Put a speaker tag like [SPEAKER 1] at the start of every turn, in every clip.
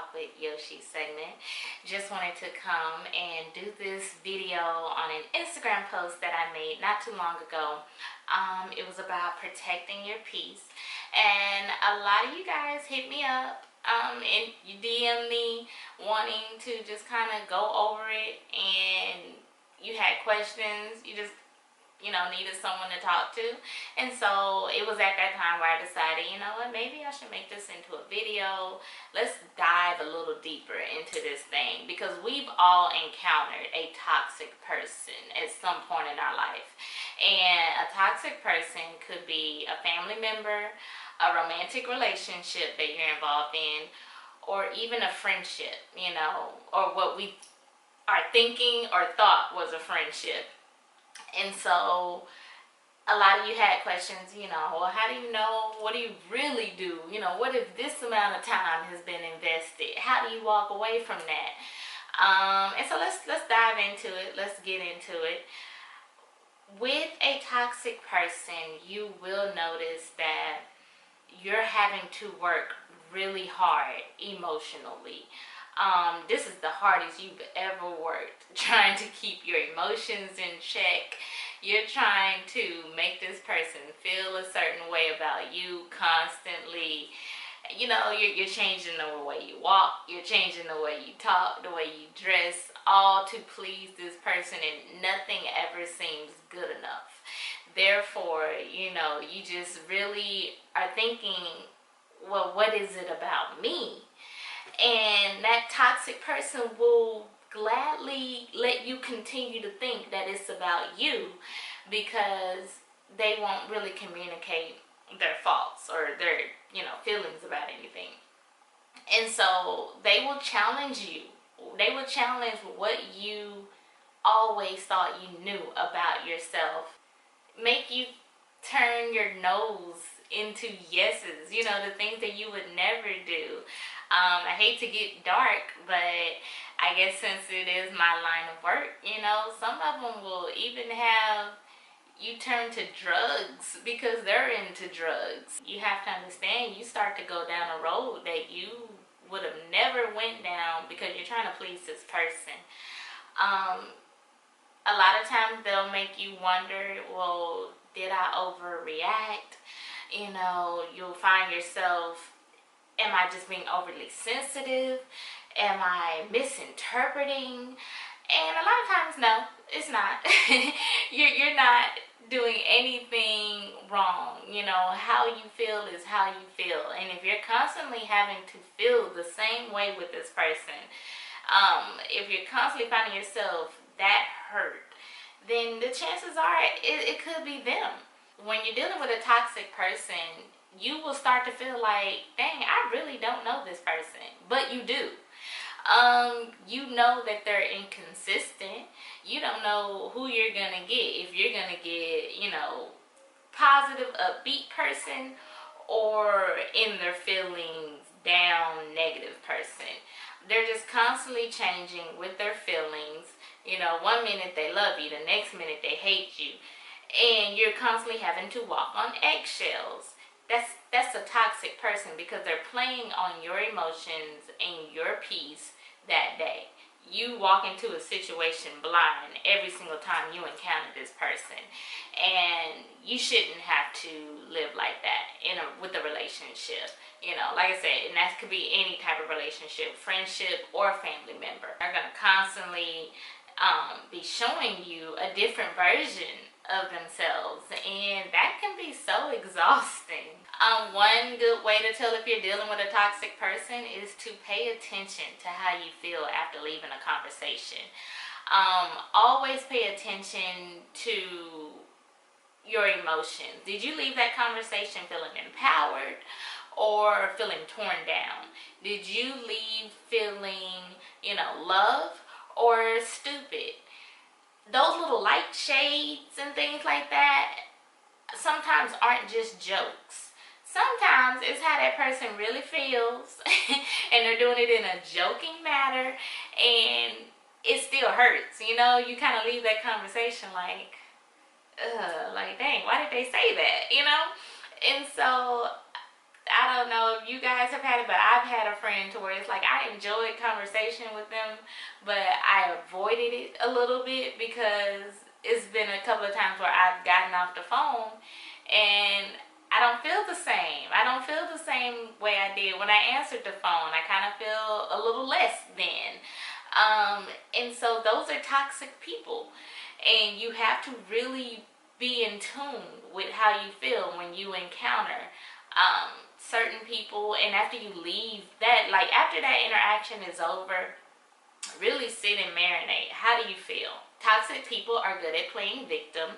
[SPEAKER 1] Talk with Yoshi segment. Just wanted to come and do this video on an Instagram post that I made not too long ago. It was about protecting your peace, and a lot of you guys hit me up and you DM me wanting to just kind of go over it, and you had questions, you just needed someone to talk to. And so it was at that time where I decided, you know what, maybe I should make this into a video. Let's dive a little deeper into this thing, because we've all encountered a toxic person at some point in our life. And a toxic person could be a family member, a romantic relationship that you're involved in, or even a friendship, or what we are thinking or thought was a friendship. And so a lot of you had questions, well, how do you know? What do you really do? What if this amount of time has been invested? How do you walk away from that? And so let's dive into it. Let's get into it. With a toxic person, you will notice that you're having to work really hard emotionally. This is the hardest you've ever worked, trying to keep your emotions in check. You're trying to make this person feel a certain way about you constantly. You're changing the way you walk, you're changing the way you talk, the way you dress, all to please this person, and nothing ever seems good enough. Therefore, you just really are thinking, well, what is it about me? And that toxic person will gladly let you continue to think that it's about you, because they won't really communicate their faults or their feelings about anything. And so they will challenge you. They will challenge what you always thought you knew about yourself, make you turn your nose into yeses, the things that you would never do. I hate to get dark, but I guess since it is my line of work, some of them will even have you turn to drugs because they're into drugs. You have to understand, you start to go down a road that you would have never went down because you're trying to please this person. A lot of times they'll make you wonder, well, did I overreact? You'll find yourself, am I just being overly sensitive? Am I misinterpreting? And a lot of times, no, it's not. You're not doing anything wrong. How you feel is how you feel. And if you're constantly having to feel the same way with this person, if you're constantly finding yourself that hurt, then the chances are it could be them. When you're dealing with a toxic person, you will start to feel like, dang, I really don't know this person. But you do. You know that they're inconsistent. You don't know who you're going to get. If you're going to get, positive, upbeat person, or in their feelings down, negative person. They're just constantly changing with their feelings. One minute they love you, the next minute they hate you. And you're constantly having to walk on eggshells. That's a toxic person, because they're playing on your emotions and your peace that day. You walk into a situation blind every single time you encounter this person, and you shouldn't have to live like that with a relationship. Like I said, and that could be any type of relationship, friendship or family member. They're gonna constantly be showing you a different version of themselves, and that can be so exhausting. One good way to tell if you're dealing with a toxic person is to pay attention to how you feel after leaving a conversation. Always pay attention to your emotions. Did you leave that conversation feeling empowered or feeling torn down? Did you leave feeling, love or stupid? Those little light shades and things like that sometimes aren't just jokes. Sometimes it's how that person really feels and they're doing it in a joking manner, and it still hurts. You kind of leave that conversation like, dang, why did they say that? And so I don't know if you guys have had it, but I've had a friend to where it's like I enjoyed conversation with them, but I avoided it a little bit because it's been a couple of times where I've gotten off the phone and I don't feel the same. I don't feel the same way I did when I answered the phone. I kind of feel a little less then. And so those are toxic people. And you have to really be in tune with how you feel when you encounter certain people. And after you leave that, like after that interaction is over, really sit and marinate. How do you feel? Toxic people are good at playing victim.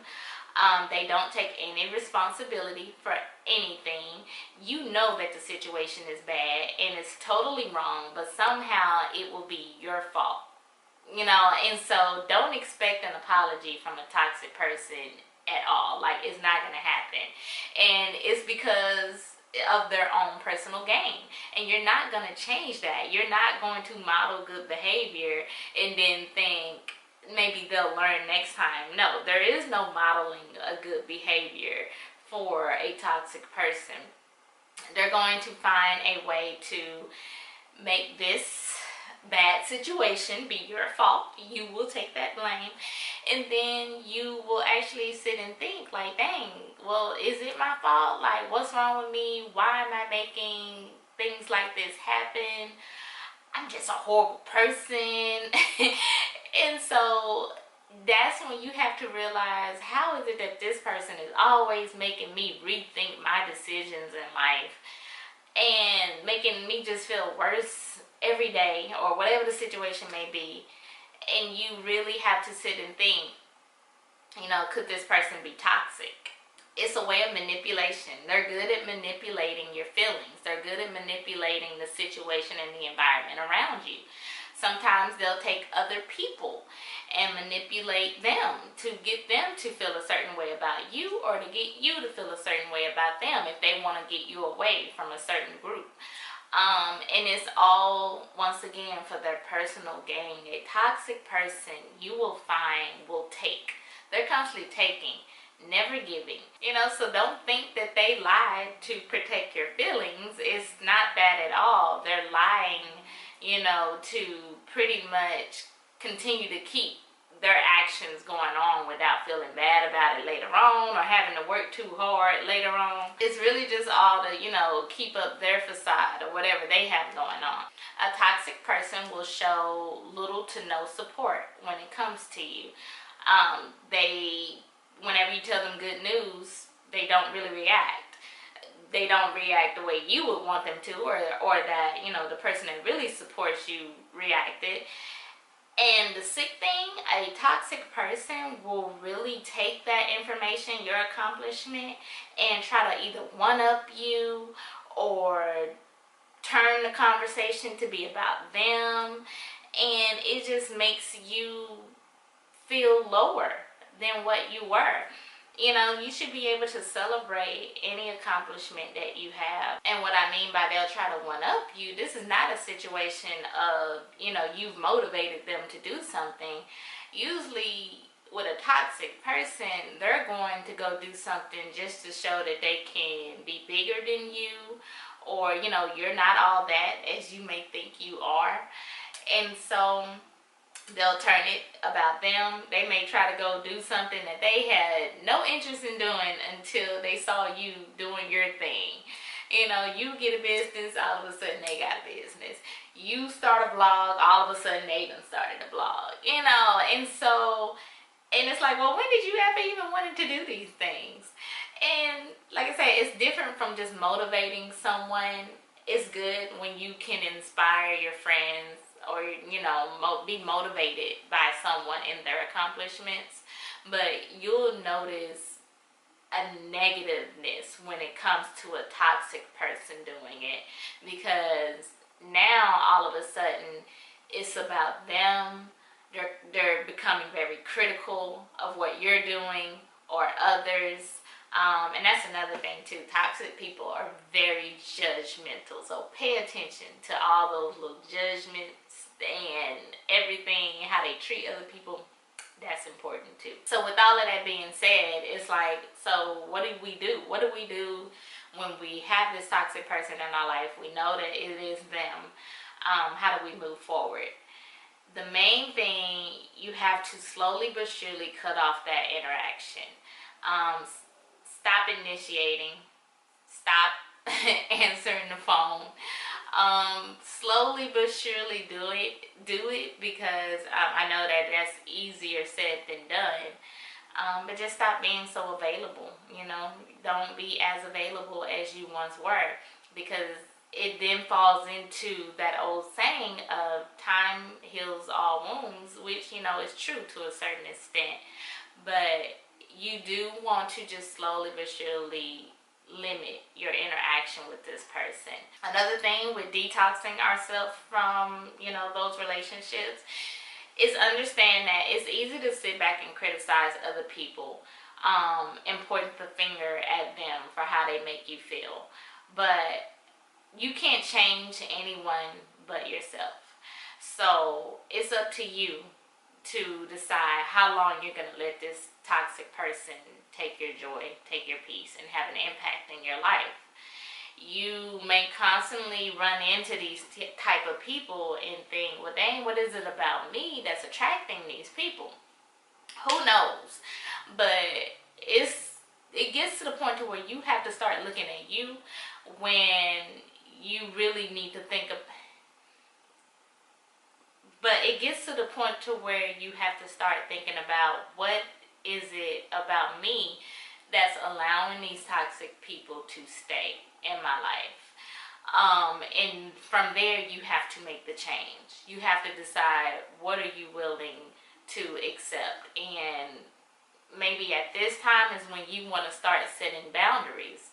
[SPEAKER 1] They don't take any responsibility for anything. You know that the situation is bad and it's totally wrong, but somehow it will be your fault. You know, and so don't expect an apology from a toxic person at all. Like, it's not going to happen. And it's because of their own personal gain. And you're not going to change that. You're not going to model good behavior and then think maybe they'll learn next time. No, there is no modeling a good behavior for a toxic person. They're going to find a way to make this bad situation be your fault. You will take that blame, and then you will actually sit and think like, dang, well, is it my fault? Like, what's wrong with me? Why am I making things like this happen? I'm just a horrible person. And so that's when you have to realize, how is it that this person is always making me rethink my decisions in life and making me just feel worse every day, or whatever the situation may be. And you really have to sit and think, you know, could this person be toxic? It's a way of manipulation. They're good at manipulating your feelings. They're good at manipulating the situation and the environment around you. Sometimes they'll take other people and manipulate them to get them to feel a certain way about you, or to get you to feel a certain way about them if they want to get you away from a certain group. And it's all, once again, for their personal gain. A toxic person, you will find, will take. They're constantly taking, never giving. You know, so don't think that they lied to protect your feelings. It's not that at all. They're lying, you know, to pretty much continue to keep their actions going on without feeling bad about it later on, or having to work too hard later on. It's really just all to, you know, keep up their facade or whatever they have going on. A toxic person will show little to no support when it comes to you. Whenever you tell them good news, they don't really react. They don't react the way you would want them to, or that, you know, the person that really supports you reacted. And the sick thing, a toxic person will really take that information, your accomplishment, and try to either one-up you or turn the conversation to be about them. And it just makes you feel lower than what you were. You know, you should be able to celebrate any accomplishment that you have. And what I mean by they'll try to one-up you, this is not a situation of, you know, you've motivated them to do something. Usually with a toxic person, they're going to go do something just to show that they can be bigger than you, or, you know, you're not all that as you may think you are. And so they'll turn it about them. They may try to go do something that they had no interest in doing until they saw you doing your thing. You know, you get a business, all of a sudden they got a business. You start a blog, all of a sudden they done started a blog. You know, and so, and it's like, well, when did you ever even wanted to do these things? And like I said, it's different from just motivating someone. It's good when you can inspire your friends, or, you know, be motivated by someone in their accomplishments. But you'll notice a negativeness when it comes to a toxic person doing it, because now all of a sudden it's about them. They're becoming very critical of what you're doing or others. And that's another thing too. Toxic people are very judgmental. So pay attention to all those little judgments and everything, how they treat other people. That's important too. So with all of that being said, it's like, so what do we do? What do we do when we have this toxic person in our life, we know that it is them. How do we move forward? The main thing, you have to slowly but surely cut off that interaction. Stop initiating. Stop answering the phone. Slowly but surely do it because I know that that's easier said than done. But just stop being so available. Don't be as available as you once were, because it then falls into that old saying of time heals all wounds, which is true to a certain extent. But you do want to just slowly but surely limit your interaction with this person. Another thing with detoxing ourselves from those relationships is understand that it's easy to sit back and criticize other people and point the finger at them for how they make you feel, but you can't change anyone but yourself. So it's up to you to decide how long you're going to let this toxic person take your joy, take your peace, and have an impact in your life. You may constantly run into these type of people and think, well, dang, what is it about me that's attracting these people? Who knows? But it gets to the point to where you have to start looking at you when you really need to think of. But it gets to the point to where you have to start thinking about, what is it about me that's allowing these toxic people to stay in my life? And from there, you have to make the change. You have to decide, what are you willing to accept? And maybe at this time is when you want to start setting boundaries,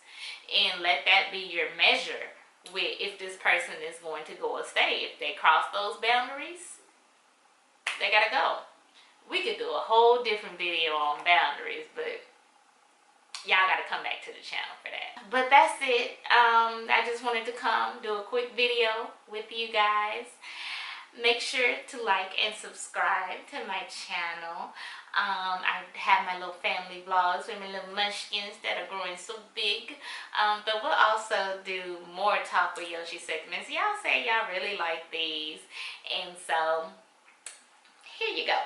[SPEAKER 1] and let that be your measure with if this person is going to go or stay. If they cross those boundaries, they gotta go. We could do a whole different video on boundaries, but y'all gotta come back to the channel for that. But that's it. I just wanted to come do a quick video with you guys. Make sure to like and subscribe to my channel. I have my little family vlogs with my little munchkins that are growing so big. But we'll also do more Talk with Yoshi segments. Y'all say y'all really like these, and so here you go.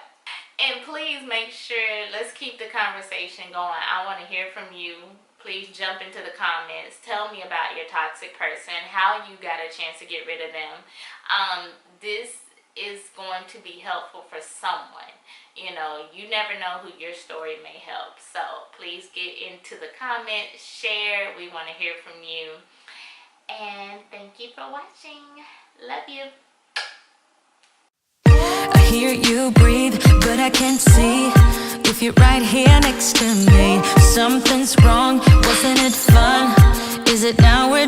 [SPEAKER 1] And please make sure, let's keep the conversation going. I want to hear from you. Please jump into the comments. Tell me about your toxic person, how you got a chance to get rid of them. This is going to be helpful for someone. You never know who your story may help. So please get into the comments, share. We want to hear from you. And thank you for watching. Love you.
[SPEAKER 2] I hear you breathe, but I can't see if you're right here next to me. Something's wrong, wasn't it fun? Is it now we're